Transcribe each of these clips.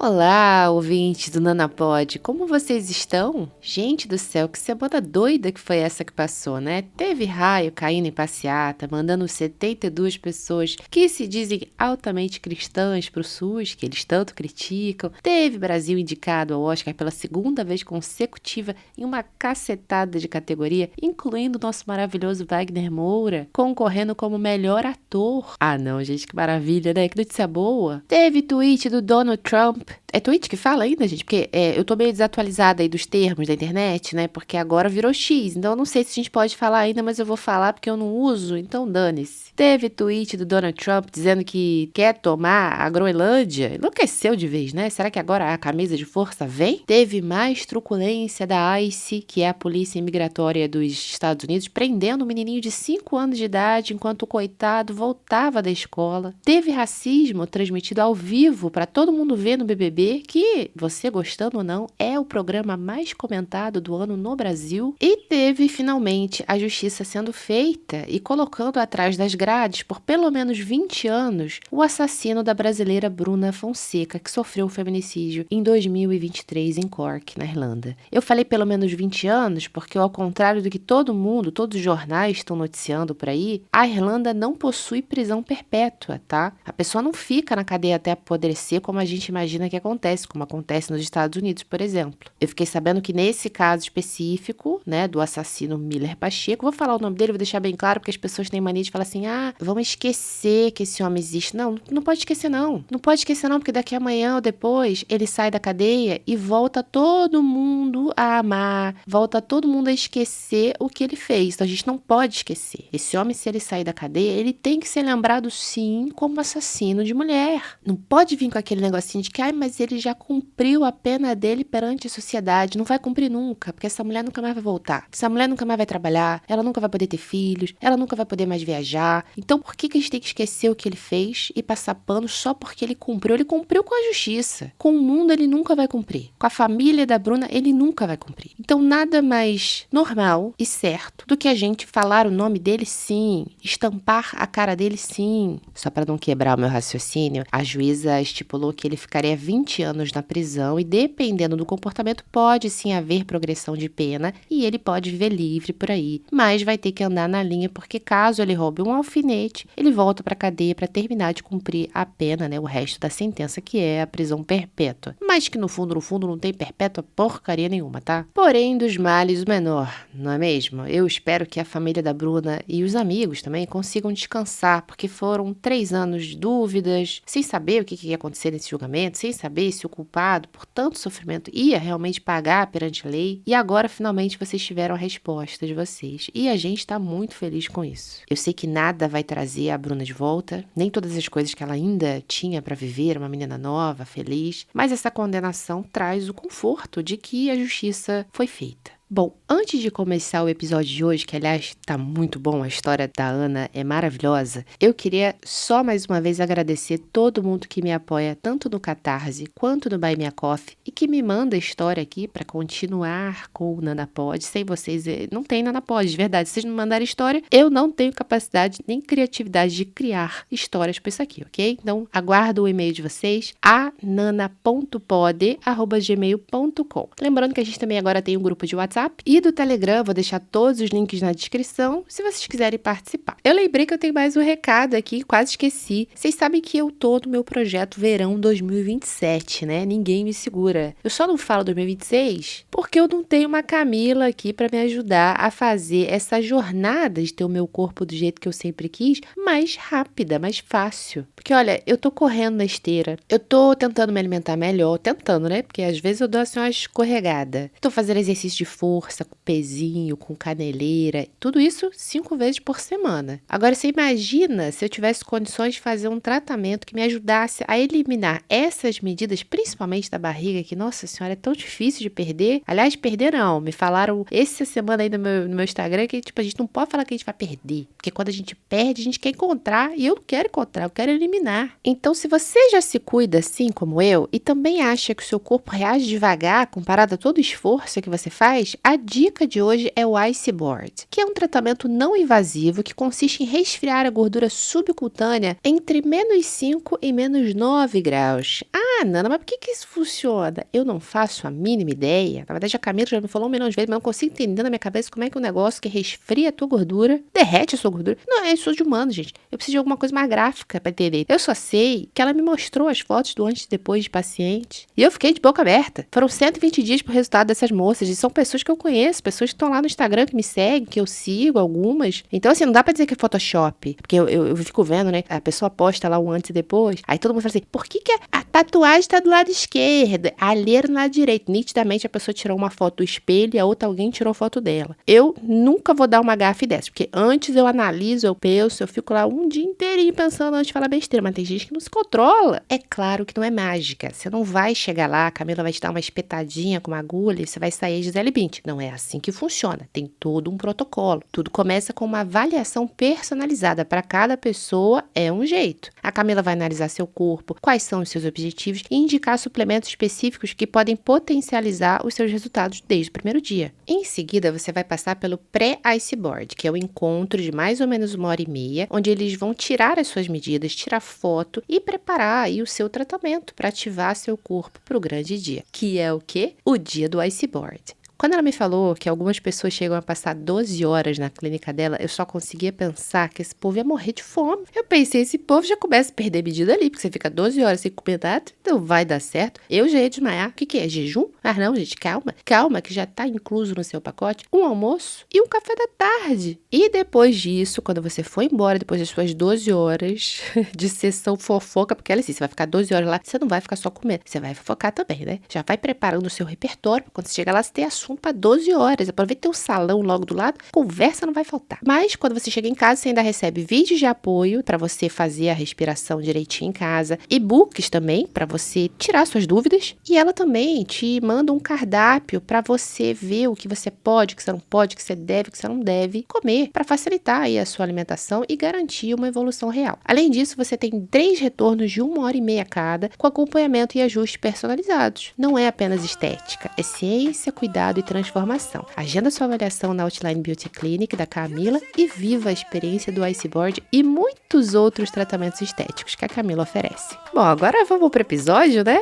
Olá, ouvintes do Nanapod, como vocês estão? Gente do céu, que semana doida que foi essa que passou, né? Teve raio caindo em passeata, mandando 72 pessoas que se dizem altamente cristãs pro SUS, que eles tanto criticam. Teve Brasil indicado ao Oscar pela segunda vez consecutiva em uma cacetada de categoria, incluindo o nosso maravilhoso Wagner Moura, concorrendo como melhor ator. Ah não, gente, que maravilha, né? Que notícia boa. Teve tweet do Donald Trump. É tweet que fala ainda, gente? Porque eu tô meio desatualizada aí dos termos da internet, né? Porque agora virou X, então eu não sei se a gente pode falar ainda, mas eu vou falar porque eu não uso, então dane-se. Teve tweet do Donald Trump dizendo que quer tomar a Groenlândia. Enlouqueceu de vez, né? Será que agora a camisa de força vem? Teve mais truculência da ICE, que é a Polícia Imigratória dos Estados Unidos, prendendo um menininho de 5 anos de idade enquanto o coitado voltava da escola. Teve racismo transmitido ao vivo para todo mundo ver no BBB, que, você gostando ou não, é o programa mais comentado do ano no Brasil. E teve, finalmente, a justiça sendo feita e colocando atrás das grades, por pelo menos 20 anos, o assassino da brasileira Bruna Fonseca, que sofreu um feminicídio em 2023 em Cork, na Irlanda. Eu falei pelo menos 20 anos porque, ao contrário do que todo mundo, todos os jornais estão noticiando por aí, a Irlanda não possui prisão perpétua, tá? A pessoa não fica na cadeia até apodrecer como a gente imagina que acontece, como acontece nos Estados Unidos, por exemplo. Eu fiquei sabendo que nesse caso específico, né, do assassino Miller Pacheco, vou falar o nome dele, vou deixar bem claro, porque as pessoas têm mania de falar assim, vamos esquecer que esse homem existe. Não, não pode esquecer não. Não pode esquecer não, porque daqui amanhã ou depois ele sai da cadeia e volta todo mundo a amar, volta todo mundo a esquecer o que ele fez. Então a gente não pode esquecer. Esse homem, se ele sair da cadeia, ele tem que ser lembrado sim como assassino de mulher. Não pode vir com aquele negocinho de que, mas ele já cumpriu a pena dele perante a sociedade. Não vai cumprir nunca, porque essa mulher nunca mais vai voltar. Essa mulher nunca mais vai trabalhar, ela nunca vai poder ter filhos, ela nunca vai poder mais viajar. Então por que a gente tem que esquecer o que ele fez e passar pano só porque ele cumpriu? Ele cumpriu com a justiça. Com o mundo ele nunca vai cumprir. Com a família da Bruna ele nunca vai cumprir. Então nada mais normal e certo do que a gente falar o nome dele sim, estampar a cara dele sim. Só para não quebrar o meu raciocínio, a juíza estipulou que ele ficaria 20 anos na prisão e, dependendo do comportamento, pode sim haver progressão de pena e ele pode viver livre por aí. Mas vai ter que andar na linha porque, caso ele roube um alfinete, ele volta para a cadeia para terminar de cumprir a pena, né, o resto da sentença, que é a prisão perpétua. Mas que no fundo não tem perpétua porcaria nenhuma, tá? Porém, dos males o menor, não é mesmo? Eu espero que a família da Bruna e os amigos também consigam descansar, porque foram 3 anos de dúvidas, sem saber o que ia acontecer nesse julgamento, sem saber se o culpado por tanto sofrimento ia realmente pagar perante a lei. E agora, finalmente, vocês tiveram a resposta de vocês. E a gente está muito feliz com isso. Eu sei que nada vai trazer a Bruna de volta, nem todas as coisas que ela ainda tinha para viver, uma menina nova, feliz, mas essa condenação traz o conforto de que a justiça foi feita. Bom, antes de começar o episódio de hoje, que aliás tá muito bom, a história da Ana é maravilhosa, eu queria só mais uma vez agradecer todo mundo que me apoia tanto no Catarse quanto no Buy Me a Coffee e que me manda história aqui para continuar com o Nanapod. Sem vocês, não tem Nanapod, de verdade. Se vocês não mandarem história, eu não tenho capacidade nem criatividade de criar histórias para isso aqui, ok? Então, aguardo o e-mail de vocês, anana.pod@gmail.com. Lembrando que a gente também agora tem um grupo de WhatsApp e do Telegram, vou deixar todos os links na descrição, se vocês quiserem participar. Eu lembrei que eu tenho mais um recado aqui, quase esqueci. Vocês sabem que eu tô no meu projeto Verão 2027, né? Ninguém me segura. Eu só não falo 2026 porque eu não tenho uma Camila aqui para me ajudar a fazer essa jornada de ter o meu corpo do jeito que eu sempre quis, mais rápida, mais fácil. Porque, olha, eu tô correndo na esteira, eu tô tentando me alimentar melhor, tentando, né? Porque às vezes eu dou assim uma escorregada. Tô fazendo exercício de força, com pezinho, com caneleira, tudo isso 5 vezes por semana. Agora, você imagina se eu tivesse condições de fazer um tratamento que me ajudasse a eliminar essas medidas, principalmente da barriga, que, nossa senhora, é tão difícil de perder. Aliás, perder não, me falaram essa semana aí no meu Instagram que, tipo, a gente não pode falar que a gente vai perder, porque quando a gente perde, a gente quer encontrar, e eu não quero encontrar, eu quero eliminar. Então, se você já se cuida assim como eu, e também acha que o seu corpo reage devagar comparado a todo o esforço que você faz, a dica de hoje é o Ice Board, que é um tratamento não invasivo que consiste em resfriar a gordura subcutânea entre -5 e -9 graus. Ah, Nana, mas por que isso funciona? Eu não faço a mínima ideia. Na verdade, a Camila já me falou 1 milhão de vezes, mas eu não consigo entender na minha cabeça como é que um negócio que resfria a tua gordura, derrete a sua gordura. Não, eu sou de humano, gente. Eu preciso de alguma coisa mais gráfica pra entender. Eu só sei que ela me mostrou as fotos do antes e depois de paciente. E eu fiquei de boca aberta. Foram 120 dias pro resultado dessas moças. E são pessoas que eu conheço, pessoas que estão lá no Instagram que me seguem, que eu sigo algumas. Então, assim, não dá pra dizer que é Photoshop. Porque eu fico vendo, né? A pessoa posta lá o antes e depois. Aí todo mundo fala assim, por que a tatuagem tá do lado esquerdo? A alheira no lado direito. Nitidamente a pessoa tirou uma foto do espelho e a outra alguém tirou foto dela. Eu nunca vou dar uma gafe dessa. Porque antes eu analiso, eu penso, eu fico lá um dia inteirinho pensando antes de falar besteira. Mas tem gente que não se controla. É claro que não é mágica. Você não vai chegar lá, a Camila vai te dar uma espetadinha com uma agulha e você vai sair Gisele Bündchen. Não é assim que funciona. Tem todo um protocolo. Tudo começa com uma avaliação personalizada. Para cada pessoa é um jeito. A Camila vai analisar seu corpo, quais são os seus objetivos e indicar suplementos específicos que podem potencializar os seus resultados desde o primeiro dia. Em seguida, você vai passar pelo pré-Ice Board, que é o encontro de mais ou menos 1h30, onde eles vão tirar as suas medidas, tirar foto e preparar aí o seu tratamento para ativar seu corpo para o grande dia, que é o quê? O dia do Ice Board. Quando ela me falou que algumas pessoas chegam a passar 12 horas na clínica dela, eu só conseguia pensar que esse povo ia morrer de fome. Eu pensei, esse povo já começa a perder medida ali, porque você fica 12 horas sem comer nada, então vai dar certo. Eu já ia desmaiar. O que é? Jejum? Ah, não, gente, calma. Calma, que já tá incluso no seu pacote um almoço e um café da tarde. E depois disso, quando você for embora, depois das suas 12 horas de sessão fofoca, porque olha assim, você vai ficar 12 horas lá, você não vai ficar só comendo, você vai fofocar também, né? Já vai preparando o seu repertório, quando você chegar lá, você tem assunto para 12 horas. Aproveita o salão logo do lado, conversa não vai faltar. Mas quando você chega em casa, você ainda recebe vídeos de apoio para você fazer a respiração direitinho em casa, e-books também para você tirar suas dúvidas, e ela também te manda um cardápio para você ver o que você pode, o que você não pode, o que você deve, o que você não deve comer, para facilitar aí a sua alimentação e garantir uma evolução real. Além disso, você tem 3 retornos de 1h30 cada, com acompanhamento e ajustes personalizados. Não é apenas estética, é ciência, cuidado e transformação. Agenda sua avaliação na Outline Beauty Clinic da Camila e viva a experiência do Ice Board e muitos outros tratamentos estéticos que a Camila oferece. Bom, agora vamos pro episódio, né?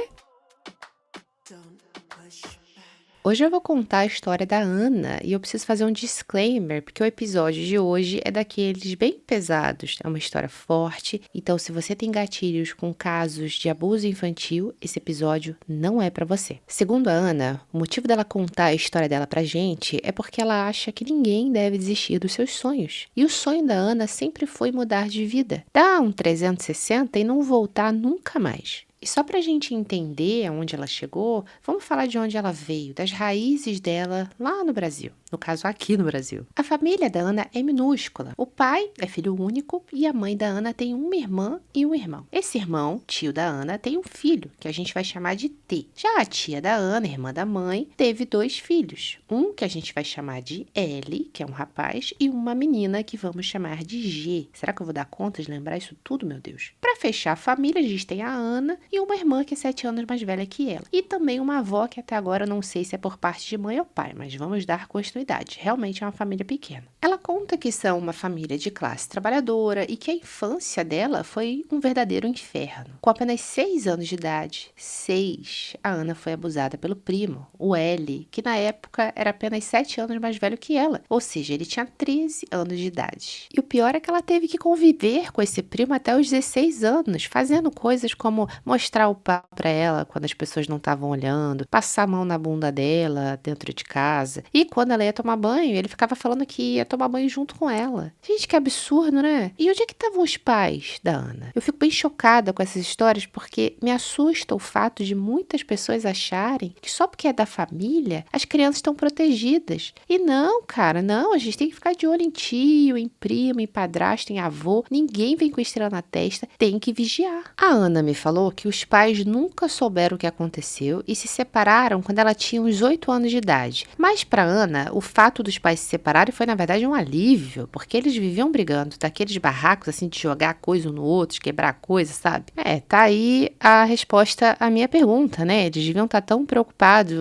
Hoje eu vou contar a história da Ana e eu preciso fazer um disclaimer, porque o episódio de hoje é daqueles bem pesados, é uma história forte, então se você tem gatilhos com casos de abuso infantil, esse episódio não é pra você. Segundo a Ana, o motivo dela contar a história dela pra gente é porque ela acha que ninguém deve desistir dos seus sonhos. E o sonho da Ana sempre foi mudar de vida, dar um 360 e não voltar nunca mais. E só pra gente entender aonde ela chegou, vamos falar de onde ela veio, das raízes dela lá no Brasil. No caso, aqui no Brasil. A família da Ana é minúscula. O pai é filho único e a mãe da Ana tem uma irmã e um irmão. Esse irmão, tio da Ana, tem um filho, que a gente vai chamar de T. Já a tia da Ana, irmã da mãe, teve 2 filhos. Um que a gente vai chamar de L, que é um rapaz, e uma menina que vamos chamar de G. Será que eu vou dar conta de lembrar isso tudo, meu Deus? Pra fechar a família, a gente tem a Ana e uma irmã que é 7 anos mais velha que ela. E também uma avó que até agora eu não sei se é por parte de mãe ou pai, mas vamos dar continuidade. Realmente é uma família pequena. Ela conta que são uma família de classe trabalhadora e que a infância dela foi um verdadeiro inferno. Com apenas 6 anos de idade, 6, a Ana foi abusada pelo primo, o L, que na época era apenas 7 anos mais velho que ela. Ou seja, ele tinha 13 anos de idade. E o pior é que ela teve que conviver com esse primo até os 16 anos, fazendo coisas como mostrar o pau pra ela quando as pessoas não estavam olhando, passar a mão na bunda dela dentro de casa. E quando ela ia tomar banho, ele ficava falando que ia tomar banho junto com ela. Gente, que absurdo, né? E onde é que estavam os pais da Ana? Eu fico bem chocada com essas histórias porque me assusta o fato de muitas pessoas acharem que só porque é da família, as crianças estão protegidas. E não, cara, não. A gente tem que ficar de olho em tio, em primo, em padrasto, em avô. Ninguém vem com estrela na testa. Tem que vigiar. A Ana me falou que os pais nunca souberam o que aconteceu e se separaram quando ela tinha uns 8 anos de idade. Mas para Ana, o fato dos pais se separarem foi na verdade um alívio, porque eles viviam brigando, daqueles barracos assim de jogar coisa um no outro, de quebrar coisa, sabe? Tá aí a resposta à minha pergunta, né? Eles deviam estar tão preocupados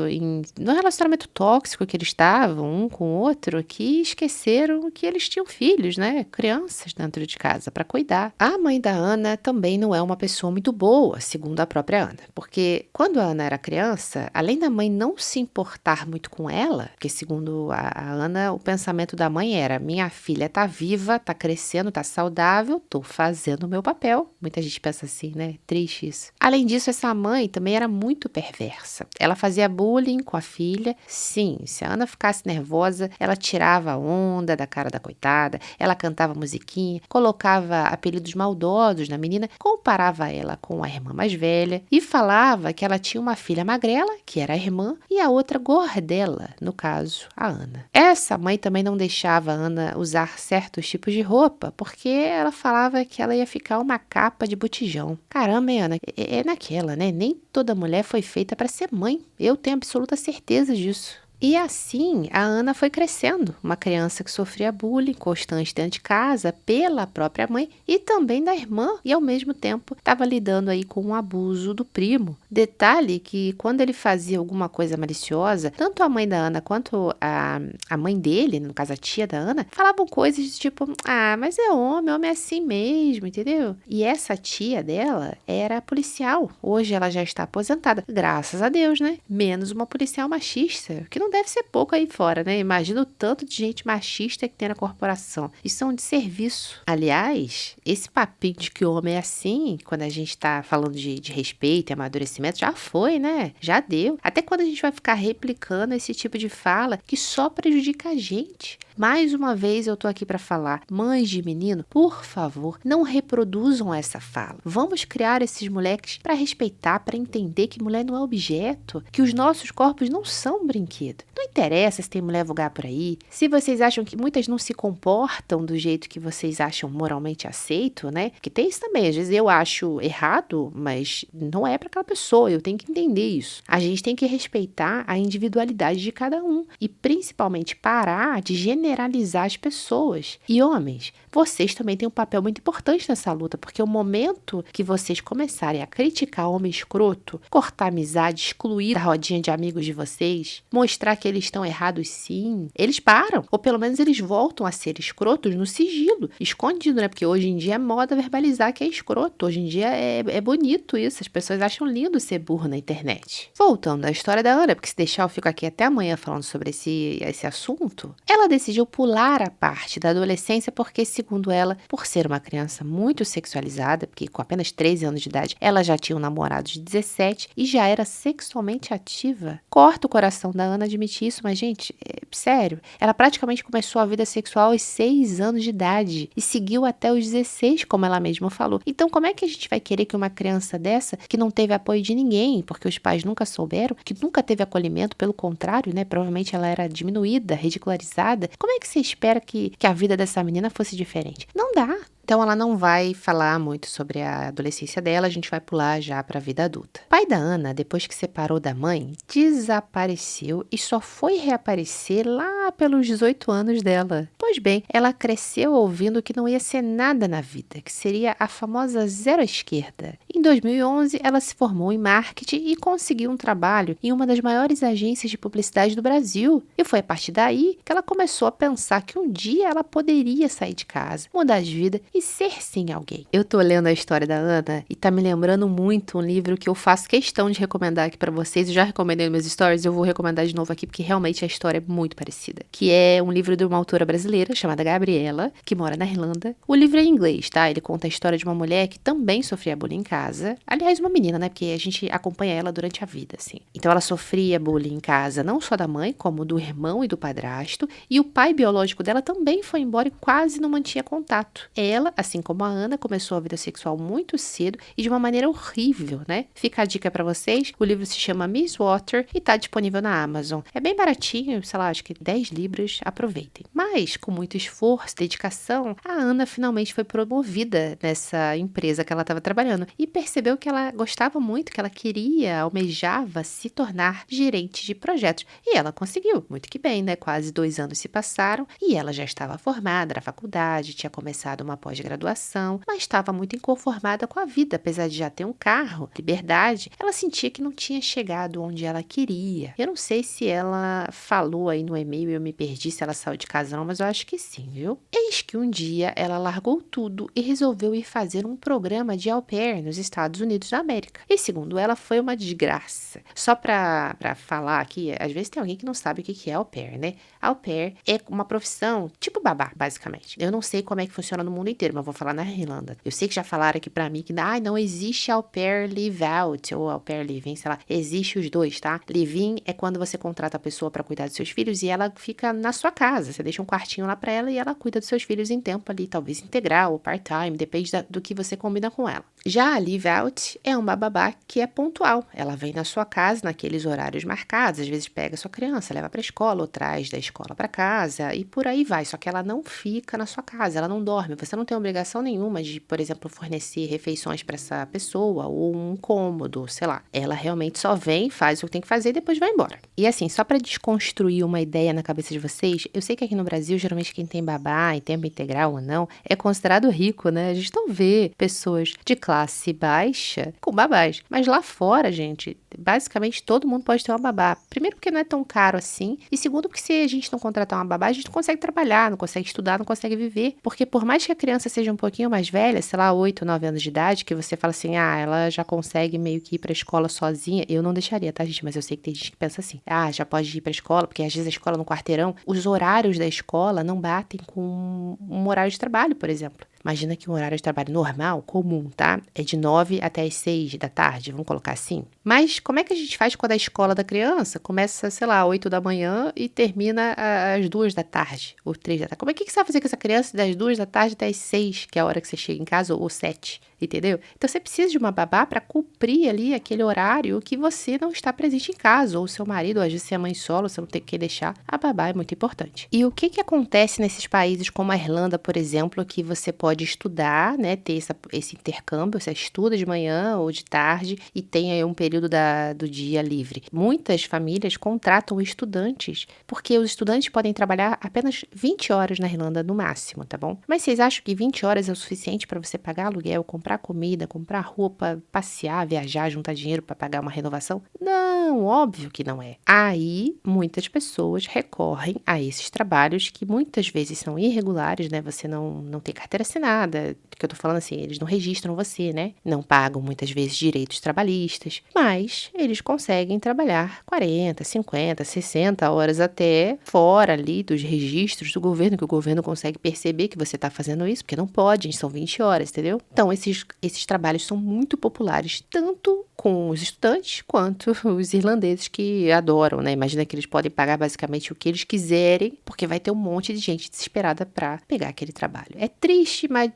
no relacionamento tóxico que eles estavam um com o outro, que esqueceram que eles tinham filhos, né? Crianças dentro de casa para cuidar. A mãe da Ana também não é uma pessoa muito boa, segundo a própria Ana, porque quando a Ana era criança, além da mãe não se importar muito com ela, porque segundo a Ana, o pensamento da mãe era: minha filha tá viva, tá crescendo, tá saudável, tô fazendo o meu papel. Muita gente pensa assim, né? Triste isso. Além disso, essa mãe também era muito perversa. Ela fazia bullying com a filha. Sim, se a Ana ficasse nervosa, ela tirava a onda da cara da coitada, ela cantava musiquinha, colocava apelidos maldosos na menina, comparava ela com a irmã mais velha e falava que ela tinha uma filha magrela, que era a irmã, e a outra gordela, no caso, a Ana. Essa mãe também não deixava a Ana usar certos tipos de roupa, porque ela falava que ela ia ficar uma capa de botijão. Caramba, hein, Ana? É naquela, né? Nem toda mulher foi feita para ser mãe. Eu tenho absoluta certeza disso. E assim, a Ana foi crescendo, uma criança que sofria bullying constante dentro de casa pela própria mãe e também da irmã, e ao mesmo tempo estava lidando aí com o abuso do primo. Detalhe que quando ele fazia alguma coisa maliciosa, tanto a mãe da Ana quanto a mãe dele, no caso a tia da Ana, falavam coisas tipo: mas é homem é assim mesmo, entendeu? E essa tia dela era policial, hoje ela já está aposentada, graças a Deus, né? Menos uma policial machista, que não deve ser pouco aí fora, né? Imagina o tanto de gente machista que tem na corporação. Isso é um desserviço. Aliás, esse papinho de que o homem é assim, quando a gente tá falando de respeito e amadurecimento, já foi, né? Já deu. Até quando a gente vai ficar replicando esse tipo de fala que só prejudica a gente. Mais uma vez eu tô aqui para falar, mães de menino, por favor, não reproduzam essa fala. Vamos criar esses moleques para respeitar, para entender que mulher não é objeto, que os nossos corpos não são brinquedo. Não interessa se tem mulher vulgar por aí, se vocês acham que muitas não se comportam do jeito que vocês acham moralmente aceito, né? Que tem isso também, às vezes eu acho errado, mas não é para aquela pessoa, eu tenho que entender isso. A gente tem que respeitar a individualidade de cada um e principalmente parar de generalizar as pessoas. E homens, vocês também têm um papel muito importante nessa luta, porque o momento que vocês começarem a criticar homem escroto, cortar amizade, excluir da rodinha de amigos de vocês, mostrar que eles estão errados sim, eles param, ou pelo menos eles voltam a ser escrotos no sigilo, escondido, né? Porque hoje em dia é moda verbalizar que é escroto, hoje em dia é bonito isso, as pessoas acham lindo ser burro na internet. Voltando à história da Ana, porque se deixar eu fico aqui até amanhã falando sobre esse assunto, ela decidiu pular a parte da adolescência porque, segundo ela, por ser uma criança muito sexualizada, porque com apenas 13 anos de idade ela já tinha um namorado de 17 e já era sexualmente ativa. Corta o coração da Ana admitir isso, mas gente, sério, ela praticamente começou a vida sexual aos 6 anos de idade e seguiu até os 16, como ela mesma falou. Então como é que a gente vai querer que uma criança dessa, que não teve apoio de ninguém, porque os pais nunca souberam, que nunca teve acolhimento, pelo contrário, né, provavelmente ela era diminuída, ridicularizada, como é que você espera que a vida dessa menina fosse diferente? Não dá. Então ela não vai falar muito sobre a adolescência dela, a gente vai pular já para a vida adulta. O pai da Ana, depois que separou da mãe, desapareceu e só foi reaparecer lá pelos 18 anos dela. Pois bem, ela cresceu ouvindo que não ia ser nada na vida, que seria a famosa zero à esquerda. Em 2011, ela se formou em marketing e conseguiu um trabalho em uma das maiores agências de publicidade do Brasil. E foi a partir daí que ela começou a pensar que um dia ela poderia sair de casa, mudar de vida e ser sim alguém. Eu tô lendo a história da Ana e tá me lembrando muito um livro que eu faço questão de recomendar aqui pra vocês. Eu já recomendei nos meus stories, eu vou recomendar de novo aqui porque realmente a história é muito parecida. Que é um livro de uma autora brasileira chamada Gabriela, que mora na Irlanda. O livro é em inglês, tá? Ele conta a história de uma mulher que também sofria bullying em casa. Aliás, uma menina, né? Porque a gente acompanha ela durante a vida, assim. Então ela sofria bullying em casa, não só da mãe, como do irmão e do padrasto. E o pai biológico dela também foi embora e quase não mantinha contato. Ela, assim como a Ana, começou a vida sexual muito cedo e de uma maneira horrível, né? Fica a dica pra vocês, o livro se chama Miss Water e tá disponível na Amazon. É bem baratinho, sei lá, acho que 10 libras, aproveitem. Mas, com muito esforço, dedicação, a Ana finalmente foi promovida nessa empresa que ela estava trabalhando e percebeu que ela gostava muito, que ela queria, almejava se tornar gerente de projetos. E ela conseguiu, muito que bem, né? Quase 2 anos se passaram e ela já estava formada na faculdade, tinha começado uma pós-graduação, mas estava muito inconformada com a vida, apesar de já ter um carro, liberdade, ela sentia que não tinha chegado onde ela queria. Eu não sei se ela falou aí no e-mail, eu me perdi se ela saiu de casa não, mas eu acho que sim, viu? Eis que um dia ela largou tudo e resolveu ir fazer um programa de au pair nos Estados Unidos da América. E segundo ela, foi uma desgraça. Só pra falar aqui, às vezes tem alguém que não sabe o que é au pair, né? Au pair é uma profissão tipo babá, basicamente. Eu não sei como é que funciona no mundo inteiro, mas vou falar na Irlanda. Eu sei que já falaram aqui pra mim que não existe au pair live out ou au pair living, sei lá. Existe os dois, tá? Live-in é quando você contrata a pessoa pra cuidar dos seus filhos e ela fica na sua casa. Você deixa um quartinho lá pra ela e ela cuida dos seus filhos em tempo ali, talvez integral ou part-time, depende do que você combina com ela. Já a live out é uma babá que é pontual. Ela vem na sua casa naqueles horários marcados, às vezes pega sua criança, leva pra escola ou traz da escola pra casa e por aí vai. Só que ela não fica na sua casa, ela não dorme. Você não tem obrigação nenhuma de, por exemplo, fornecer refeições pra essa pessoa ou um cômodo, sei lá. Ela realmente só vem, faz o que tem que fazer e depois vai embora. E assim, só pra desconstruir uma ideia na cabeça de vocês, eu sei que aqui no Brasil, geralmente quem tem babá em tempo integral ou não, é considerado rico, né? A gente não vê pessoas de classe baixa com babás. Mas lá fora, gente, basicamente todo mundo pode ter uma babá. Primeiro porque não é tão caro assim. E segundo porque se a gente não contratar uma babá, a gente não consegue trabalhar, não consegue estudar, não consegue viver. Porque por mais que a criança seja um pouquinho mais velha, sei lá, 8, 9 anos de idade, que você fala assim, ela já consegue meio que ir pra escola sozinha. Eu não deixaria, tá, gente? Mas eu sei que tem gente que pensa assim, já pode ir pra escola, porque às vezes a escola no quarteirão, os horários da escola não batem com um horário de trabalho, por exemplo. Imagina que um horário de trabalho normal, comum, tá? É de 9 até as 6 da tarde, vamos colocar assim. Mas como é que a gente faz quando a escola da criança começa, sei lá, 8 da manhã e termina às 2 da tarde, ou 3 da tarde? Como é que você vai fazer com essa criança das 2 da tarde até as 6, que é a hora que você chega em casa, ou 7, entendeu? Então você precisa de uma babá para cumprir ali aquele horário que você não está presente em casa, ou seu marido, ou às vezes você é mãe solo, você não tem que deixar. A babá é muito importante. E o que acontece nesses países como a Irlanda, por exemplo, que você pode estudar, né, ter esse intercâmbio, você estuda de manhã ou de tarde e tem aí um período do dia livre. Muitas famílias contratam estudantes, porque os estudantes podem trabalhar apenas 20 horas na Irlanda no máximo, tá bom? Mas vocês acham que 20 horas é o suficiente para você pagar aluguel, comprar comida, comprar roupa, passear, viajar, juntar dinheiro para pagar uma renovação? Não, óbvio que não é. Aí, muitas pessoas recorrem a esses trabalhos que muitas vezes são irregulares, né? Você não tem carteira assinada, que eu tô falando assim, eles não registram você, né? Não pagam muitas vezes direitos trabalhistas, mas eles conseguem trabalhar 40, 50, 60 horas até fora ali dos registros do governo, que o governo consegue perceber que você tá fazendo isso, porque não pode, são 20 horas, entendeu? Então, esses trabalhos são muito populares, tanto com os estudantes quanto os irlandeses que adoram, né? Imagina que eles podem pagar basicamente o que eles quiserem, porque vai ter um monte de gente desesperada para pegar aquele trabalho. É triste, mas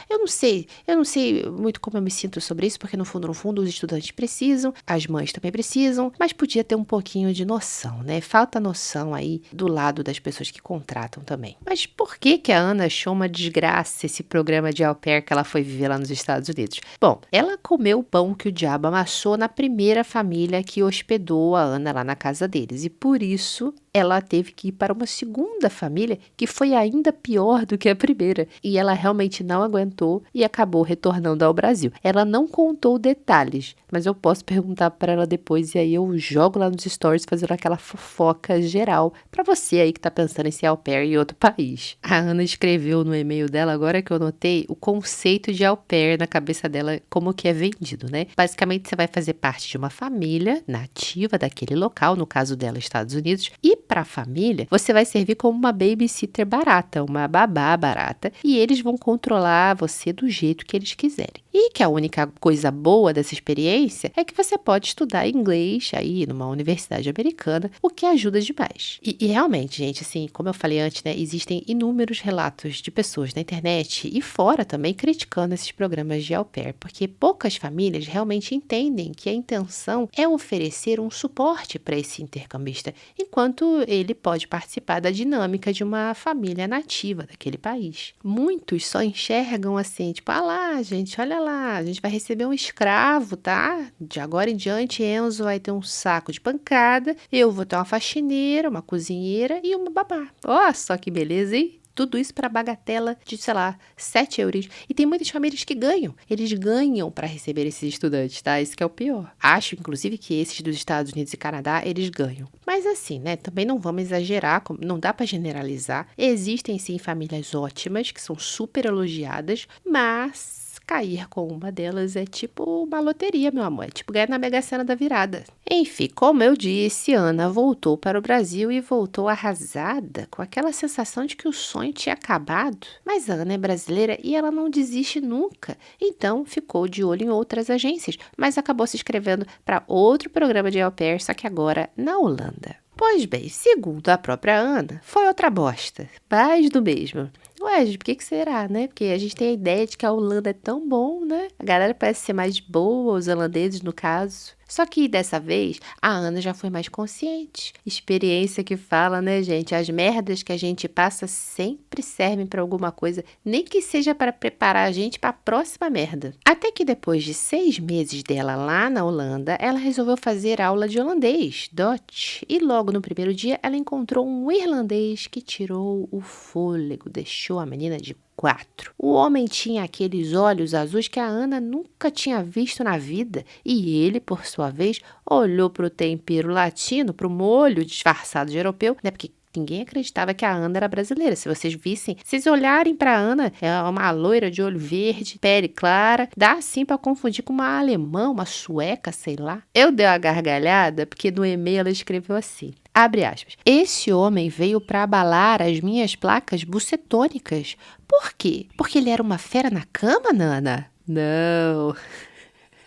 eu não sei muito como eu me sinto sobre isso, porque no fundo, os estudantes precisam, as mães também precisam, mas podia ter um pouquinho de noção, né? Falta noção aí do lado das pessoas que contratam também. Mas por que a Ana achou uma desgraça esse programa de au pair que ela foi viver lá nos Estados Unidos? Bom, ela comeu o pão que o diabo amassou na primeira família que hospedou a Ana lá na casa deles, e por isso ela teve que ir para uma segunda família que foi ainda pior do que a primeira. E ela realmente não aguentou e acabou retornando ao Brasil. Ela não contou detalhes, mas eu posso perguntar para ela depois e aí eu jogo lá nos stories fazendo aquela fofoca geral para você aí que tá pensando em ser au pair em outro país. A Ana escreveu no e-mail dela, agora que eu notei, o conceito de au pair na cabeça dela, como que é vendido, né? Basicamente, você vai fazer parte de uma família nativa daquele local, no caso dela, Estados Unidos, e para a família, você vai servir como uma babysitter barata, uma babá barata, e eles vão controlar você do jeito que eles quiserem. E que a única coisa boa dessa experiência é que você pode estudar inglês aí numa universidade americana, o que ajuda demais. E realmente, gente, assim, como eu falei antes, né, existem inúmeros relatos de pessoas na internet e fora também criticando esses programas de au pair, porque poucas famílias realmente entendem que a intenção é oferecer um suporte para esse intercambista, enquanto ele pode participar da dinâmica de uma família nativa daquele país. Muitos só enxergam assim, tipo, ah lá, gente, olha lá, a gente vai receber um escravo, tá? De agora em diante, Enzo vai ter um saco de pancada, eu vou ter uma faxineira, uma cozinheira e uma babá. Ó, só que beleza, hein? Tudo isso para bagatela de, sei lá, 7 euros. E tem muitas famílias que ganham. Eles ganham para receber esses estudantes, tá? Isso que é o pior. Acho, inclusive, que esses dos Estados Unidos e Canadá, eles ganham. Mas assim, né? Também não vamos exagerar, não dá para generalizar. Existem, sim, famílias ótimas, que são super elogiadas, mas cair com uma delas é tipo uma loteria, meu amor. É tipo ganhar na Mega Sena da virada. Enfim, como eu disse, Ana voltou para o Brasil e voltou arrasada, com aquela sensação de que o sonho tinha acabado. Mas a Ana é brasileira e ela não desiste nunca. Então, ficou de olho em outras agências, mas acabou se inscrevendo para outro programa de au pair, só que agora na Holanda. Pois bem, segundo a própria Ana, foi outra bosta. Mais do mesmo. Ué, gente, por que será, né? Porque a gente tem a ideia de que a Holanda é tão bom, né? A galera parece ser mais boa, os holandeses no caso. Só que dessa vez, a Ana já foi mais consciente. Experiência que fala, né, gente? As merdas que a gente passa sempre servem para alguma coisa, nem que seja para preparar a gente para a próxima merda. Até que depois de 6 meses dela lá na Holanda, ela resolveu fazer aula de holandês, Dutch. E logo no primeiro dia, ela encontrou um irlandês que tirou o fôlego, deixou a menina de 4. O homem tinha aqueles olhos azuis que a Ana nunca tinha visto na vida e ele, por sua vez, olhou para o tempero latino, para o molho disfarçado de europeu, né? Porque ninguém acreditava que a Ana era brasileira. Se vocês vissem, se vocês olharem para a Ana, é uma loira de olho verde, pele clara, dá sim para confundir com uma alemã, uma sueca, sei lá. Eu dei uma gargalhada porque no e-mail ela escreveu assim. Abre aspas. Esse homem veio para abalar as minhas placas bucetônicas. Por quê? Porque ele era uma fera na cama, Nana? Não.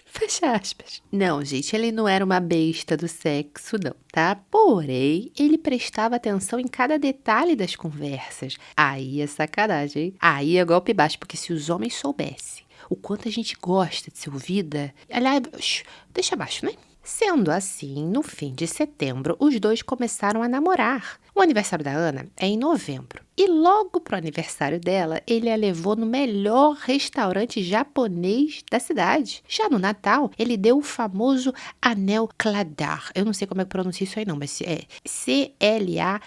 Fecha aspas. Não, gente, ele não era uma besta do sexo, não, tá? Porém, ele prestava atenção em cada detalhe das conversas. Aí é sacanagem, hein? Aí é golpe baixo, porque se os homens soubessem o quanto a gente gosta de ser ouvida... Aliás, deixa abaixo, né? Sendo assim, no fim de setembro, os dois começaram a namorar. O aniversário da Ana é em novembro. E logo pro aniversário dela, ele a levou no melhor restaurante japonês da cidade. Já no Natal, ele deu o famoso anel Cladar. Eu não sei como é que pronuncia isso aí não, mas é CLADAGH.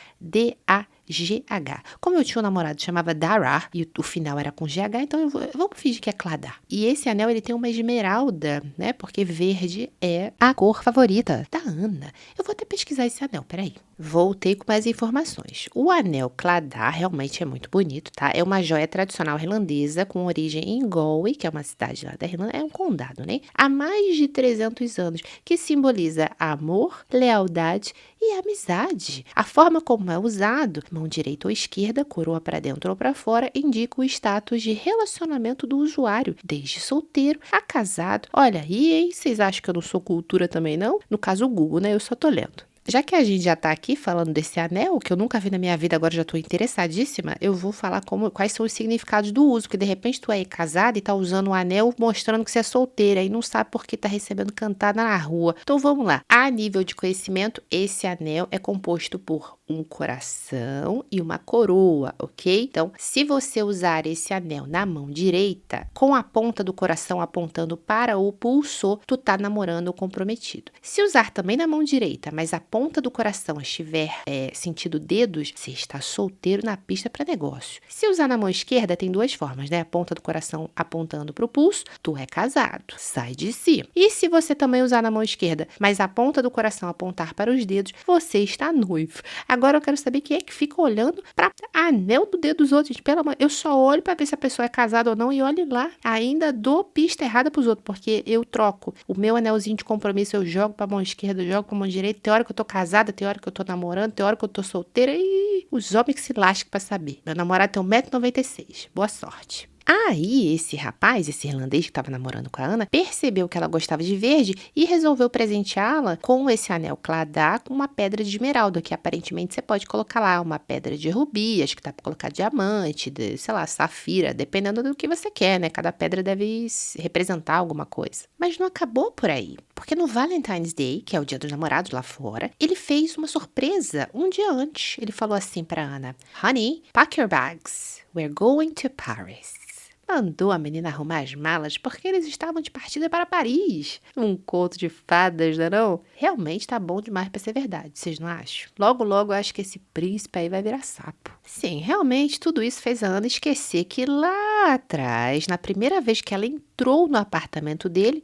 Como eu tinha um namorado que chamava Dara e o final era com GH, então vamos fingir que é Cladar. E esse anel ele tem uma esmeralda, né? Porque verde é a cor favorita da Ana. Eu vou até pesquisar esse anel, peraí. Voltei com mais informações. O anel Cladar realmente é muito bonito, tá? É uma joia tradicional irlandesa com origem em Galway, que é uma cidade lá da Irlanda, é um condado, né? Há mais de 300 anos, que simboliza amor, lealdade e amizade. A forma como é usado, mão direita ou esquerda, coroa para dentro ou para fora, indica o status de relacionamento do usuário, desde solteiro a casado. Olha aí, hein? Vocês acham que eu não sou cultura também, não? No caso, o Google, né? Eu só tô lendo. Já que a gente já tá aqui falando desse anel, que eu nunca vi na minha vida, agora já tô interessadíssima, eu vou falar quais são os significados do uso, que de repente tu é casada e tá usando um anel mostrando que você é solteira e não sabe por que tá recebendo cantada na rua. Então vamos lá. A nível de conhecimento, esse anel é composto por um coração e uma coroa, ok? Então, se você usar esse anel na mão direita, com a ponta do coração apontando para o pulsor, tu tá namorando ou comprometido. Se usar também na mão direita, mas a ponta do coração estiver sentido dedos, você está solteiro na pista para negócio. Se usar na mão esquerda, tem 2 formas, né? A ponta do coração apontando para o pulso, tu é casado, sai de si. E se você também usar na mão esquerda, mas a ponta do coração apontar para os dedos, você está noivo. Agora eu quero saber quem é que fica olhando para anel do dedo dos outros. Gente, pelo amor, eu só olho para ver se a pessoa é casada ou não e olhe lá. Ainda dou pista errada pros outros, porque eu troco o meu anelzinho de compromisso, eu jogo pra mão esquerda, eu jogo pra mão direita. Tem hora que eu tô casada, tem hora que eu tô namorando, tem hora que eu tô solteira e os homens que se lascam pra saber. Meu namorado tem 1,96 m. Boa sorte. Aí, esse rapaz, esse irlandês que estava namorando com a Ana, percebeu que ela gostava de verde e resolveu presenteá-la com esse anel Cladar com uma pedra de esmeralda, que aparentemente você pode colocar lá uma pedra de rubi, acho que dá para colocar diamante, sei lá, safira, dependendo do que você quer, né? Cada pedra deve representar alguma coisa. Mas não acabou por aí. porque no Valentine's Day, que é o dia dos namorados lá fora, ele fez uma surpresa um dia antes. Ele falou assim pra Ana: Honey, pack your bags. We're going to Paris. Mandou a menina arrumar as malas porque eles estavam de partida para Paris. Um conto de fadas, não é não? Realmente tá bom demais para ser verdade, vocês não acham? Logo, logo eu acho que esse príncipe aí vai virar sapo. Sim, realmente tudo isso fez a Ana esquecer que lá atrás, na primeira vez que ela entrou no apartamento dele,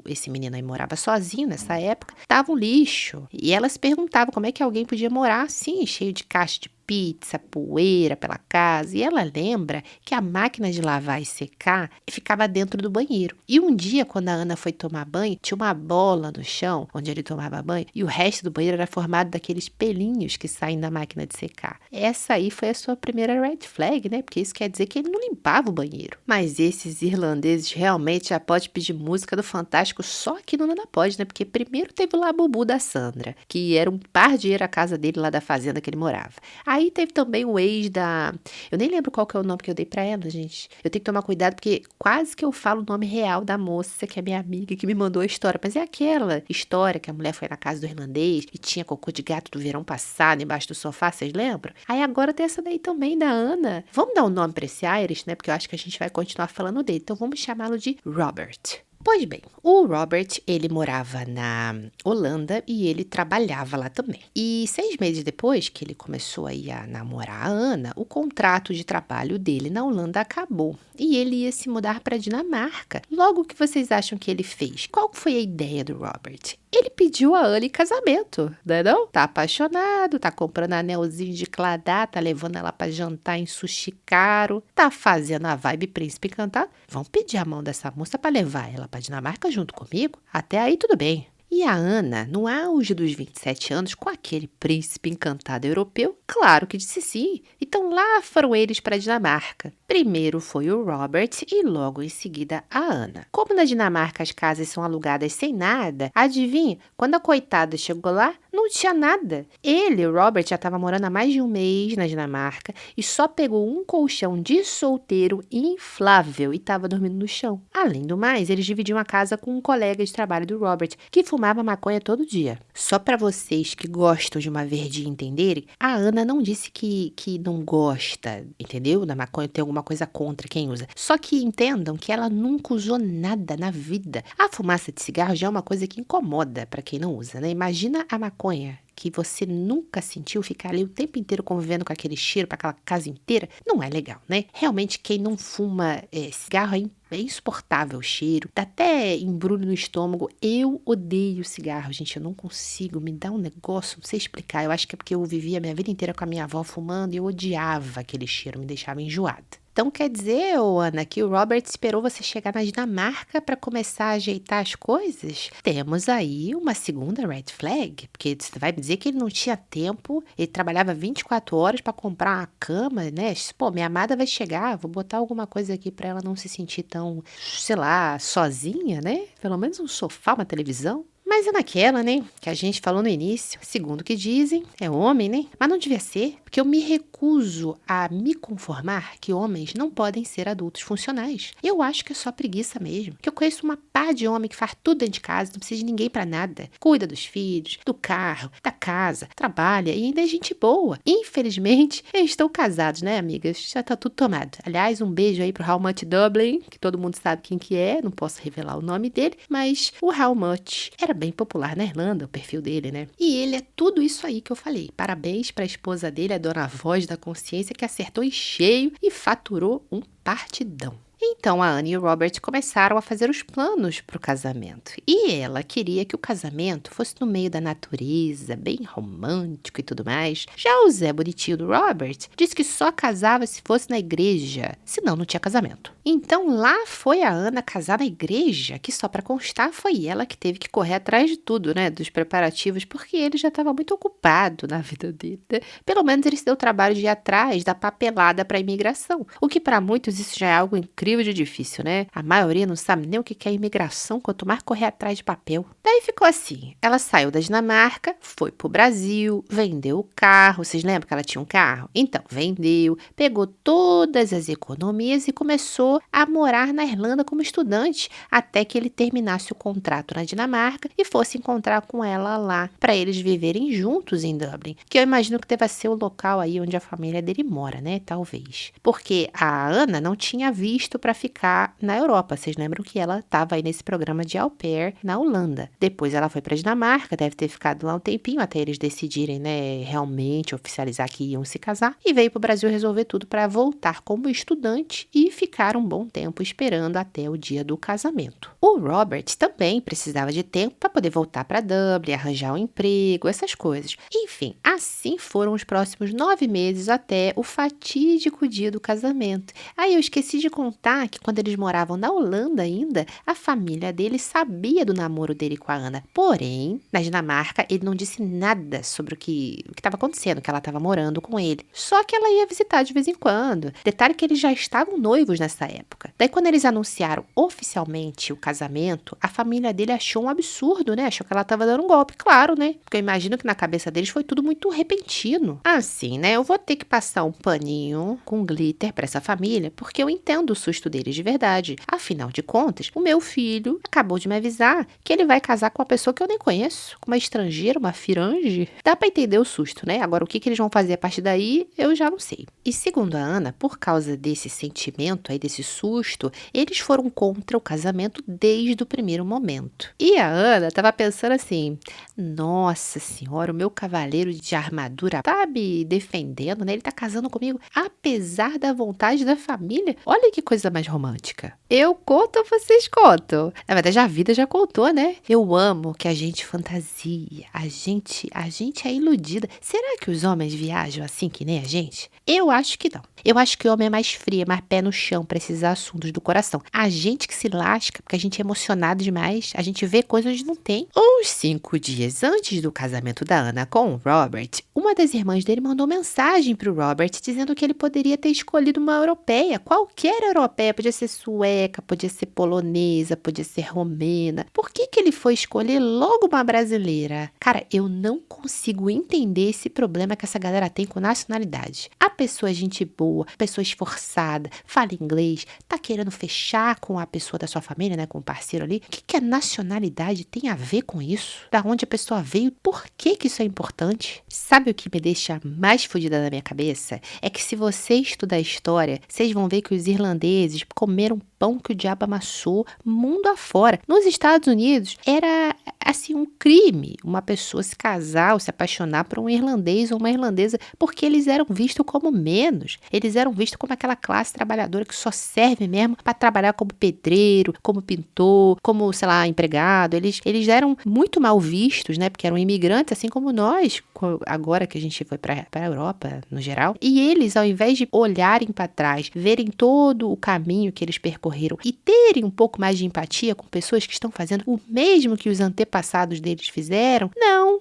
esse menino aí morava sozinho nessa época, tava um lixo. E ela se perguntava como é que alguém podia morar assim, cheio de caixa de pizza, poeira pela casa. E ela lembra que a máquina de lavar e secar ficava dentro do banheiro. E um dia, quando a Ana foi tomar banho, tinha uma bola no chão, onde ele tomava banho, e o resto do banheiro era formado daqueles pelinhos que saem da máquina de secar. Essa aí foi a sua primeira red flag, né? Porque isso quer dizer que ele não limpava o banheiro. Mas esses irlandeses realmente já podem pedir música do Fantástico só aqui no Nana Pode, né? Porque primeiro teve o Labubu da Sandra, que era um par de ir à casa dele lá da fazenda que ele morava. Aí teve também o ex da... Eu nem lembro qual que é o nome que eu dei pra ela, gente. Eu tenho que tomar cuidado porque quase que eu falo o nome real da moça, que é minha amiga, que me mandou a história. Mas é aquela história que a mulher foi na casa do irlandês e tinha cocô de gato do verão passado embaixo do sofá, vocês lembram? Aí agora tem essa daí também da Ana. Vamos dar um nome pra esse Irish, né? Porque eu acho que a gente vai continuar falando dele. Então vamos chamá-lo de Robert. Pois bem, o Robert, ele morava na Holanda e ele trabalhava lá também. E 6 meses depois que ele começou aí a namorar a Ana, o contrato de trabalho dele na Holanda acabou. E ele ia se mudar para a Dinamarca. Logo, o que vocês acham que ele fez? Qual foi a ideia do Robert? Ele pediu a Ana em casamento, né não? Tá apaixonado, tá comprando anelzinho de cladá, tá levando ela pra jantar em sushi caro, tá fazendo a vibe príncipe encantado. Vão pedir a mão dessa moça pra levar ela pra Dinamarca junto comigo? Até aí tudo bem. E a Ana, no auge dos 27 anos, com aquele príncipe encantado europeu, claro que disse sim. Então lá foram eles para a Dinamarca. Primeiro foi o Robert e logo em seguida a Ana. Como na Dinamarca as casas são alugadas sem nada, adivinha? Quando a coitada chegou lá, não tinha nada. Ele, o Robert, já estava morando há mais de um mês na Dinamarca e só pegou um colchão de solteiro inflável e estava dormindo no chão. Além do mais, eles dividiam a casa com um colega de trabalho do Robert, que fumava maconha todo dia. Só para vocês que gostam de uma verdinha entenderem, a Ana não disse que não gosta, entendeu? Da maconha, tem alguma coisa contra quem usa. Só que entendam que ela nunca usou nada na vida. A fumaça de cigarro já é uma coisa que incomoda para quem não usa, né? Imagina a maconha que você nunca sentiu, ficar ali o tempo inteiro convivendo com aquele cheiro para aquela casa inteira, não é legal, né? Realmente, quem não fuma cigarro é insuportável o cheiro, dá até embrulho no estômago. Eu odeio cigarro, gente, eu não consigo, me dá um negócio, não sei explicar. Eu acho que é porque eu vivia a minha vida inteira com a minha avó fumando e eu odiava aquele cheiro, me deixava enjoada. Então quer dizer, Ana, que o Robert esperou você chegar na Dinamarca para começar a ajeitar as coisas? Temos aí uma segunda red flag, porque você vai me dizer que ele não tinha tempo, ele trabalhava 24 horas para comprar uma cama, né? Pô, minha amada vai chegar, vou botar alguma coisa aqui para ela não se sentir tão, sei lá, sozinha, né? Pelo menos um sofá, uma televisão. Mas é naquela, né, que a gente falou no início, segundo o que dizem, é homem, né? Mas não devia ser, porque eu me recuso a me conformar que homens não podem ser adultos funcionais. Eu acho que é só preguiça mesmo, porque eu conheço uma pá de homem que faz tudo dentro de casa, não precisa de ninguém pra nada. Cuida dos filhos, do carro, da casa, trabalha e ainda é gente boa. Infelizmente, eles estão casados, né, amigas? Já tá tudo tomado. Aliás, um beijo aí pro How Much Dublin, que todo mundo sabe quem que é, não posso revelar o nome dele, mas o How Much era bem popular na Irlanda, o perfil dele, né? E ele é tudo isso aí que eu falei. Parabéns para a esposa dele, a dona Voz da Consciência, que acertou em cheio e faturou um partidão. Então a Anne e o Robert começaram a fazer os planos para o casamento. E ela queria que o casamento fosse no meio da natureza, bem romântico e tudo mais. Já o Zé bonitinho do Robert disse que só casava se fosse na igreja, senão não tinha casamento. Então lá foi a Ana casar na igreja, que só para constar foi ela que teve que correr atrás de tudo, né, dos preparativos, porque ele já estava muito ocupado na vida dele. Né? Pelo menos ele se deu o trabalho de ir atrás da papelada para a imigração, o que para muitos isso já é algo incrível incrível de difícil, né? A maioria não sabe nem o que é imigração, quanto mais correr atrás de papel. Daí ficou assim, ela saiu da Dinamarca, foi pro Brasil, vendeu o carro, vocês lembram que ela tinha um carro? Então, vendeu, pegou todas as economias e começou a morar na Irlanda como estudante, até que ele terminasse o contrato na Dinamarca e fosse encontrar com ela lá, para eles viverem juntos em Dublin, que eu imagino que deva ser o local aí onde a família dele mora, né? Talvez. Porque a Ana não tinha visto para ficar na Europa. Vocês lembram que ela estava aí nesse programa de au pair na Holanda. Depois ela foi para Dinamarca, deve ter ficado lá um tempinho até eles decidirem, né, realmente oficializar que iam se casar, e veio para o Brasil resolver tudo para voltar como estudante e ficar um bom tempo esperando até o dia do casamento. O Robert também precisava de tempo para poder voltar para Dublin, arranjar um emprego, essas coisas. Enfim, assim foram os próximos 9 meses até o fatídico dia do casamento. Aí eu esqueci de contar que quando eles moravam na Holanda ainda, a família dele sabia do namoro dele com a Ana. Porém, na Dinamarca, ele não disse nada sobre o que estava acontecendo, que ela estava morando com ele. Só que ela ia visitar de vez em quando. Detalhe que eles já estavam noivos nessa época. Daí quando eles anunciaram oficialmente o casamento, a família dele achou um absurdo, né? Achou que ela estava dando um golpe, claro, né? Porque eu imagino que na cabeça deles foi tudo muito repentino. Assim, né? Eu vou ter que passar um paninho com glitter para essa família, porque eu entendo o susto deles de verdade. Afinal de contas, o meu filho acabou de me avisar que ele vai casar com uma pessoa que eu nem conheço, com uma estrangeira, uma firange. Dá para entender o susto, né? Agora, o que eles vão fazer a partir daí, eu já não sei. E segundo a Ana, por causa desse sentimento aí, desse susto, eles foram contra o casamento desde o primeiro momento. E a Ana tava pensando assim, nossa senhora, o meu cavaleiro de armadura tá me defendendo, né? Ele tá casando comigo, apesar da vontade da família. Olha que coisa mais romântica. Eu conto ou vocês contam? Na verdade, a vida já contou, né? Eu amo que a gente fantasia, a gente é iludida. Será que os homens viajam assim que nem a gente? Eu acho que não. Eu acho que o homem é mais frio, é mais pé no chão para esses assuntos do coração. A gente que se lasca, porque a gente é emocionado demais, a gente vê coisas onde não tem. Uns 5 dias antes do casamento da Ana com o Robert, uma das irmãs dele mandou mensagem pro Robert dizendo que ele poderia ter escolhido uma europeia, qualquer europeia, podia ser sueca, podia ser polonesa, podia ser romena. Por que ele foi escolher logo uma brasileira? Cara, eu não consigo entender esse problema que essa galera tem com nacionalidade. A pessoa é gente boa, pessoa esforçada, fala inglês, tá querendo fechar com a pessoa da sua família, né, com o parceiro ali. O que a nacionalidade tem a ver com isso? Da onde a pessoa veio? Por que isso é importante? Sabe o que me deixa mais fodida na minha cabeça? É que se você estudar a história, vocês vão ver que os irlandeses comeram pão que o diabo amassou mundo afora. Nos Estados Unidos, era assim um crime uma pessoa se casar ou se apaixonar por um irlandês ou uma irlandesa, porque eles eram vistos como menos. Eles eram vistos como aquela classe trabalhadora que só serve mesmo para trabalhar como pedreiro, como pintor, como, sei lá, empregado. Eles eram muito mal vistos, né? Porque eram imigrantes, assim como nós, agora que a gente foi para a Europa, no geral. E eles, ao invés de olharem para trás, verem todo o caminho que eles percorreram e terem um pouco mais de empatia com pessoas que estão fazendo o mesmo que os antepassados deles fizeram, não,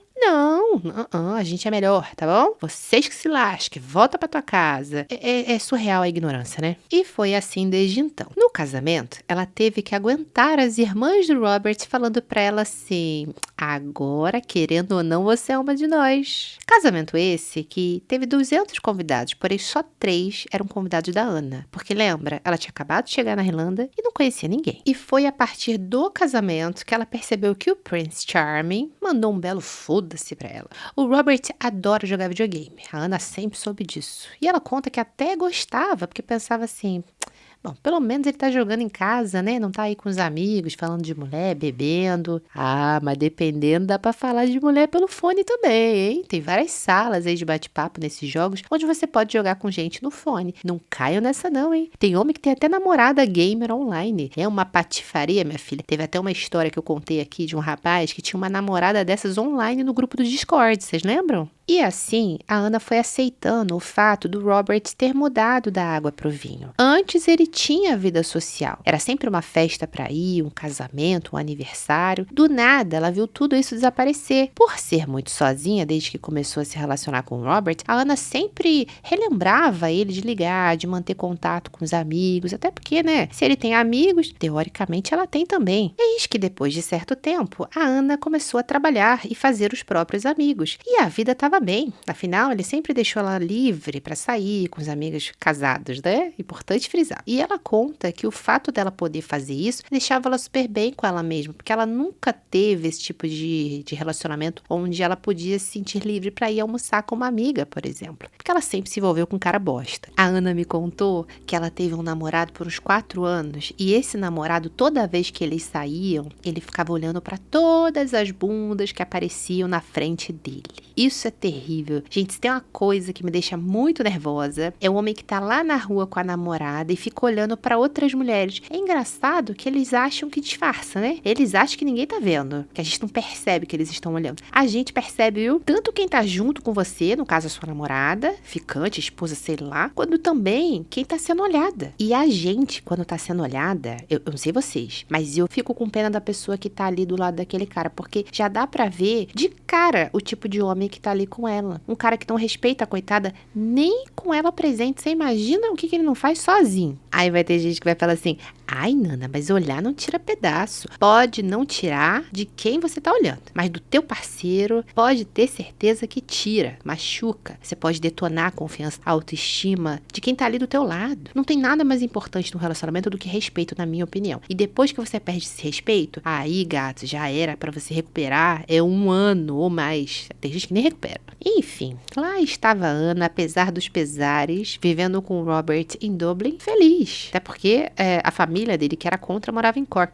a gente é melhor, tá bom? Vocês que se lasquem, volta pra tua casa. É surreal a ignorância, né? E foi assim desde então. No casamento, ela teve que aguentar as irmãs do Robert falando pra ela assim, agora, querendo ou não, você é uma de nós. Casamento esse que teve 200 convidados, porém só 3 eram convidados da Ana. Porque lembra, ela tinha acabado de chegar na Irlanda e não conhecia ninguém. E foi a partir do casamento que ela percebeu que o Prince Charming mandou um belo foda-se pra ela. O Robert adora jogar videogame. A Ana sempre soube disso. E ela conta que até gostava, porque pensava assim, bom, pelo menos ele tá jogando em casa, né? Não tá aí com os amigos, falando de mulher, bebendo. Ah, mas dependendo, dá pra falar de mulher pelo fone também, hein? Tem várias salas aí de bate-papo nesses jogos, onde você pode jogar com gente no fone. Não caio nessa não, hein? Tem homem que tem até namorada gamer online. É uma patifaria, minha filha. Teve até uma história que eu contei aqui de um rapaz que tinha uma namorada dessas online no grupo do Discord, vocês lembram? E assim, a Ana foi aceitando o fato do Robert ter mudado da água pro vinho. Antes ele tinha vida social. Era sempre uma festa para ir, um casamento, um aniversário. Do nada, ela viu tudo isso desaparecer. Por ser muito sozinha desde que começou a se relacionar com o Robert, a Ana sempre relembrava ele de ligar, de manter contato com os amigos, até porque, né, se ele tem amigos, teoricamente ela tem também. Eis que depois de certo tempo, a Ana começou a trabalhar e fazer os próprios amigos. E a vida estava bem. Afinal, ele sempre deixou ela livre para sair com os amigos casados, né? Importante frisar. E ela conta que o fato dela poder fazer isso deixava ela super bem com ela mesma, porque ela nunca teve esse tipo de relacionamento onde ela podia se sentir livre para ir almoçar com uma amiga, por exemplo. Porque ela sempre se envolveu com um cara bosta. A Ana me contou que ela teve um namorado por uns 4 anos e esse namorado, toda vez que eles saíam, ele ficava olhando para todas as bundas que apareciam na frente dele. Isso é terrível. Gente, se tem uma coisa que me deixa muito nervosa, é o homem que tá lá na rua com a namorada e fica olhando para outras mulheres. É engraçado que eles acham que disfarça, né? Eles acham que ninguém tá vendo, que a gente não percebe que eles estão olhando. A gente percebe, viu? Tanto quem tá junto com você, no caso a sua namorada, ficante, esposa, sei lá, quando também quem tá sendo olhada. E a gente, quando tá sendo olhada, eu não sei vocês, mas eu fico com pena da pessoa que tá ali do lado daquele cara, porque já dá pra ver de cara o tipo de homem que tá ali com ela. Um cara que não respeita a coitada nem com ela presente. Você imagina o que ele não faz sozinho. Aí vai ter gente que vai falar assim: ai, Nana, mas olhar não tira pedaço. Pode não tirar de quem você tá olhando, mas do teu parceiro pode ter certeza que tira, machuca. Você pode detonar a confiança, a autoestima de quem tá ali do teu lado. Não tem nada mais importante no relacionamento do que respeito, na minha opinião. E depois que você perde esse respeito, aí, gato, já era pra você recuperar, é 1 ano ou mais. Tem gente que nem recupera. Enfim, lá estava a Ana, apesar dos pesares, vivendo com o Robert em Dublin, feliz. Até porque a família dele, que era contra, morava em Cork.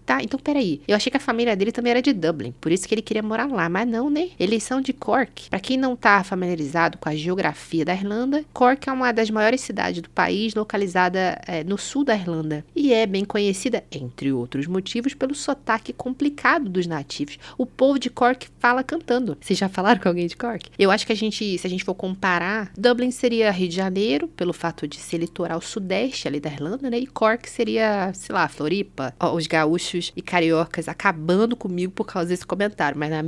Tá, então peraí. Eu achei que a família dele também era de Dublin, por isso que ele queria morar lá, mas não, né? Eles são de Cork. Pra quem não tá familiarizado com a geografia da Irlanda, Cork é uma das maiores cidades do país, localizada no sul da Irlanda. E é bem conhecida, entre outros motivos, pelo sotaque complicado dos nativos. O povo de Cork fala cantando. Vocês já falaram com alguém de Cork? Eu acho que se a gente for comparar, Dublin seria Rio de Janeiro, pelo fato de ser litoral sudeste ali da Irlanda, né? E Cork seria, sei lá, Floripa. Os gaúchos e cariocas acabando comigo por causa desse comentário, mas na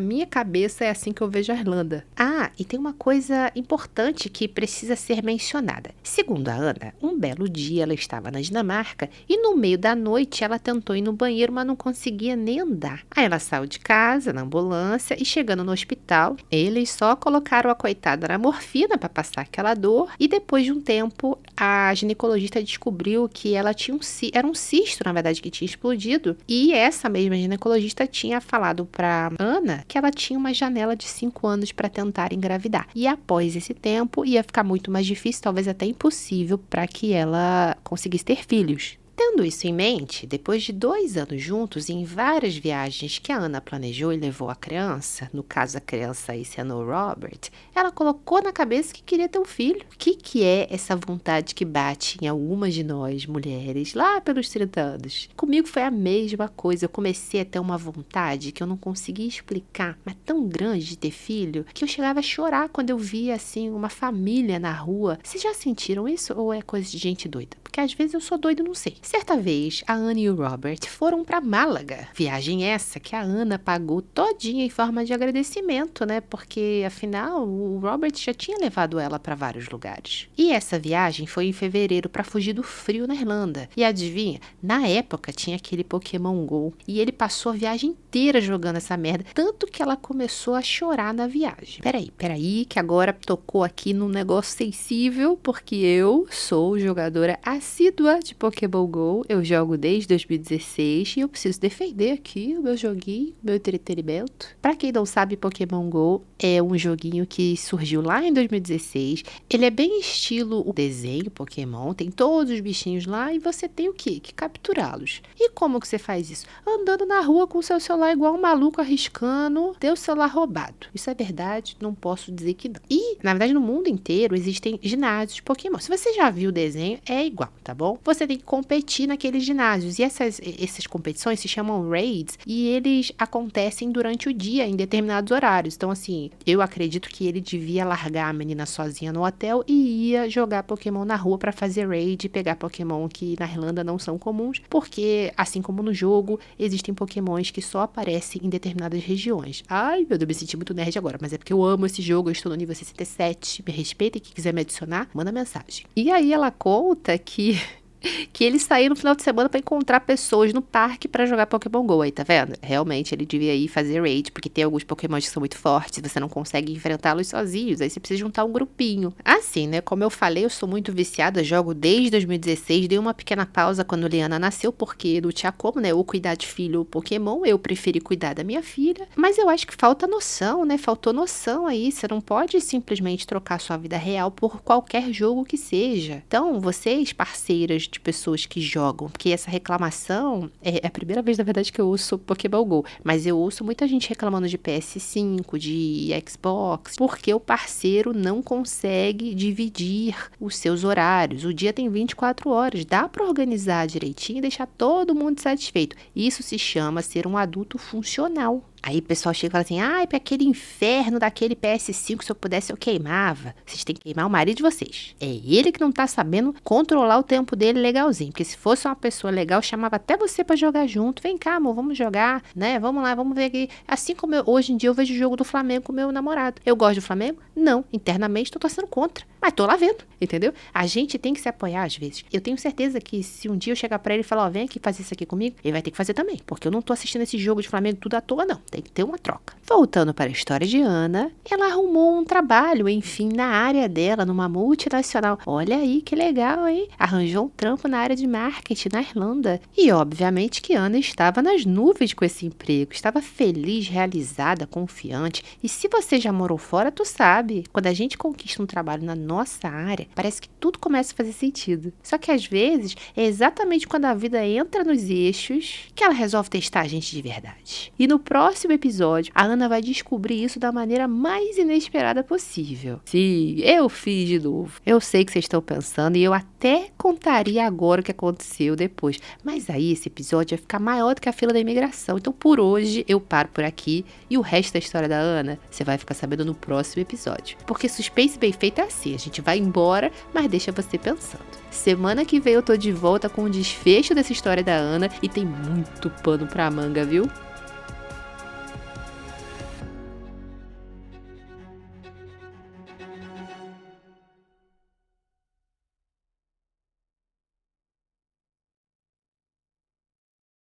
minha cabeça é assim que eu vejo a Irlanda. E tem uma coisa importante que precisa ser mencionada. Segundo a Ana, um belo dia ela estava na Dinamarca e no meio da noite ela tentou ir no banheiro, mas não conseguia nem andar. Aí ela saiu de casa, na ambulância, e chegando no hospital, eles só colocaram a coitada na morfina para passar aquela dor, e depois de um tempo a ginecologista descobriu que ela tinha era um cisto, na verdade, que tinha explodido, e essa mesma ginecologista tinha falado pra Ana que ela tinha uma janela de 5 anos para tentar engravidar. E após esse tempo, ia ficar muito mais difícil, talvez até impossível, para que ela conseguisse ter filhos. Tendo isso em mente, depois de 2 anos juntos e em várias viagens que a Ana planejou e levou a criança, no caso a criança aí sendo o Robert, ela colocou na cabeça que queria ter um filho. O que é essa vontade que bate em algumas de nós, mulheres, lá pelos 30 anos? Comigo foi a mesma coisa. Eu comecei a ter uma vontade que eu não conseguia explicar, mas tão grande de ter filho, que eu chegava a chorar quando eu via, assim, uma família na rua. Vocês já sentiram isso ou é coisa de gente doida? Porque às vezes eu sou doida e não sei. Certa vez, a Ana e o Robert foram para Málaga. Viagem essa que a Ana pagou todinha em forma de agradecimento, né? Porque, afinal, o Robert já tinha levado ela para vários lugares. E essa viagem foi em fevereiro para fugir do frio na Irlanda. E adivinha? Na época tinha aquele Pokémon GO. E ele passou a viagem inteira jogando essa merda. Tanto que ela começou a chorar na viagem. Peraí, que agora tocou aqui num negócio sensível, porque eu sou jogadora assídua de Pokémon GO. Eu jogo desde 2016 e eu preciso defender aqui o meu joguinho, meu entretenimento. Pra quem não sabe, Pokémon GO é um joguinho que surgiu lá em 2016. Ele é bem estilo o desenho Pokémon, tem todos os bichinhos lá e você tem o quê? Que capturá-los. E como que você faz isso? Andando na rua com o seu celular igual um maluco arriscando ter o celular roubado. Isso é verdade, não posso dizer que não. E, na verdade, no mundo inteiro existem ginásios de Pokémon. Se você já viu o desenho, é igual, tá bom? Você tem que competir competir naqueles ginásios. E essas competições se chamam raids e eles acontecem durante o dia, em determinados horários. Então, assim, eu acredito que ele devia largar a menina sozinha no hotel e ia jogar Pokémon na rua pra fazer raid e pegar Pokémon que na Irlanda não são comuns, porque, assim como no jogo, existem Pokémons que só aparecem em determinadas regiões. Ai, meu Deus, me senti muito nerd agora, mas é porque eu amo esse jogo, eu estou no nível 67, me respeita e quem quiser me adicionar, manda mensagem. E aí ela conta que ele saiu no final de semana pra encontrar pessoas no parque pra jogar Pokémon GO. Aí, tá vendo? Realmente, ele devia ir fazer raid, porque tem alguns Pokémons que são muito fortes, você não consegue enfrentá-los sozinhos, aí você precisa juntar um grupinho. Assim, né? Como eu falei, eu sou muito viciada, jogo desde 2016, dei uma pequena pausa quando Liana nasceu, porque não tinha como, né? Ou cuidar de filho ou Pokémon, eu preferi cuidar da minha filha. Mas eu acho que falta noção, né? Faltou noção aí, você não pode simplesmente trocar sua vida real por qualquer jogo que seja. Então, vocês, parceiras de pessoas que jogam, porque essa reclamação é a primeira vez, na verdade, que eu ouço Pokémon GO, mas eu ouço muita gente reclamando de PS5, de Xbox, porque o parceiro não consegue dividir os seus horários. O dia tem 24 horas, dá para organizar direitinho e deixar todo mundo satisfeito. Isso se chama ser um adulto funcional. Aí o pessoal chega e fala assim, ai, pra aquele inferno daquele PS5, se eu pudesse eu queimava. Vocês têm que queimar o marido de vocês. É ele que não tá sabendo controlar o tempo dele legalzinho. Porque se fosse uma pessoa legal, chamava até você pra jogar junto. Vem cá, amor, vamos jogar, né? Vamos lá, vamos ver aqui. Assim como hoje em dia eu vejo o jogo do Flamengo com meu namorado. Eu gosto do Flamengo? Não. Internamente tô torcendo contra. Mas tô lá vendo, entendeu? A gente tem que se apoiar às vezes. Eu tenho certeza que se um dia eu chegar pra ele e falar, ó, vem aqui fazer isso aqui comigo, ele vai ter que fazer também. Porque eu não tô assistindo esse jogo de Flamengo tudo à toa, não. Tem que ter uma troca. Voltando para a história de Ana, ela arrumou um trabalho, enfim, na área dela, numa multinacional. Olha aí que legal, hein? Arranjou um trampo na área de marketing na Irlanda. E obviamente que Ana estava nas nuvens com esse emprego. Estava feliz, realizada, confiante. E se você já morou fora, tu sabe. Quando a gente conquista um trabalho na nossa área, parece que tudo começa a fazer sentido. Só que às vezes, é exatamente quando a vida entra nos eixos que ela resolve testar a gente de verdade. E no próximo episódio, a Ana vai descobrir isso da maneira mais inesperada possível. Sim, eu fiz de novo. Eu sei que vocês estão pensando e eu até contaria agora o que aconteceu depois. Mas aí esse episódio vai ficar maior do que a fila da imigração. Então por hoje eu paro por aqui e o resto da história da Ana você vai ficar sabendo no próximo episódio. Porque suspense bem feito é assim, a gente vai embora, mas deixa você pensando. Semana que vem eu tô de volta com o desfecho dessa história da Ana e tem muito pano pra manga, viu?